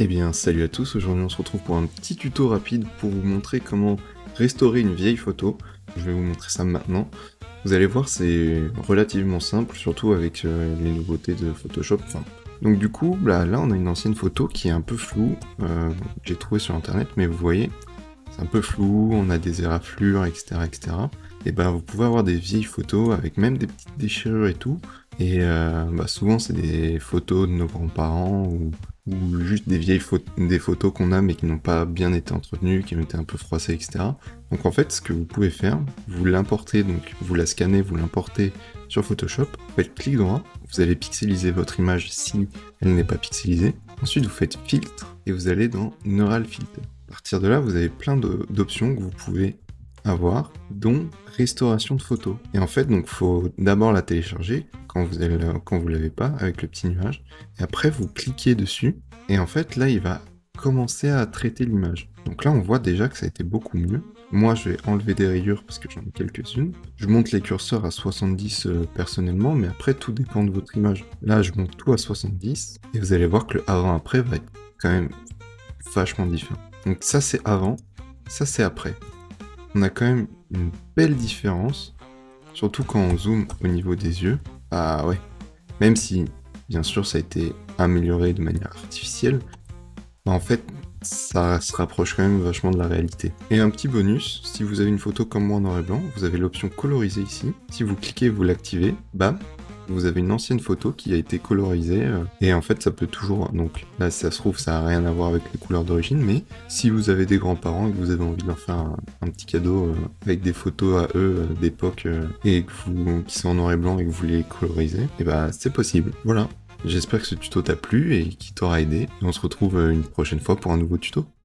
Eh bien, salut à tous, aujourd'hui on se retrouve pour un petit tuto rapide pour vous montrer comment restaurer une vieille photo. Je vais vous montrer ça maintenant. Vous allez voir, c'est relativement simple, surtout avec les nouveautés de Photoshop. Donc du coup, là on a une ancienne photo qui est un peu floue, que j'ai trouvée sur internet, mais vous voyez, c'est un peu flou, on a des éraflures, etc. etc. Et ben vous pouvez avoir des vieilles photos avec même des petites déchirures et tout. Et souvent c'est des photos de nos grands-parents ou juste des photos qu'on a mais qui n'ont pas bien été entretenues, qui ont été un peu froissées, etc. Donc en fait, ce que vous pouvez faire, vous l'importez, donc vous la scannez, vous l'importez sur Photoshop, vous faites clic droit, vous allez pixeliser votre image si elle n'est pas pixelisée. Ensuite, vous faites filtre et vous allez dans Neural Filter. À partir de là, vous avez plein d'options que vous pouvez avoir, dont restauration de photos. Et en fait, donc, faut d'abord la télécharger quand vous l'avez pas avec le petit nuage. Et après, vous cliquez dessus. Et en fait, là, il va commencer à traiter l'image. Donc là, on voit déjà que ça a été beaucoup mieux. Moi, je vais enlever des rayures parce que j'en ai quelques-unes. Je monte les curseurs à 70 personnellement, mais après, tout dépend de votre image. Là, je monte tout à 70. Et vous allez voir que le avant-après va être quand même vachement différent. Donc ça, c'est avant. Ça, c'est après. On a quand même une belle différence, surtout quand on zoome au niveau des yeux. Ah ouais, même si, bien sûr, ça a été amélioré de manière artificielle, en fait, ça se rapproche quand même vachement de la réalité. Et un petit bonus, si vous avez une photo comme moi en noir et blanc, vous avez l'option coloriser ici. Si vous cliquez, vous l'activez, bam, vous avez une ancienne photo qui a été colorisée, et en fait ça peut toujours, donc là ça se trouve ça a rien à voir avec les couleurs d'origine, mais si vous avez des grands-parents et que vous avez envie de leur faire un petit cadeau avec des photos à eux d'époque et qui sont en noir et blanc et que vous les colorisez, et bah c'est possible, voilà. J'espère que ce tuto t'a plu et qu'il t'aura aidé, et on se retrouve une prochaine fois pour un nouveau tuto.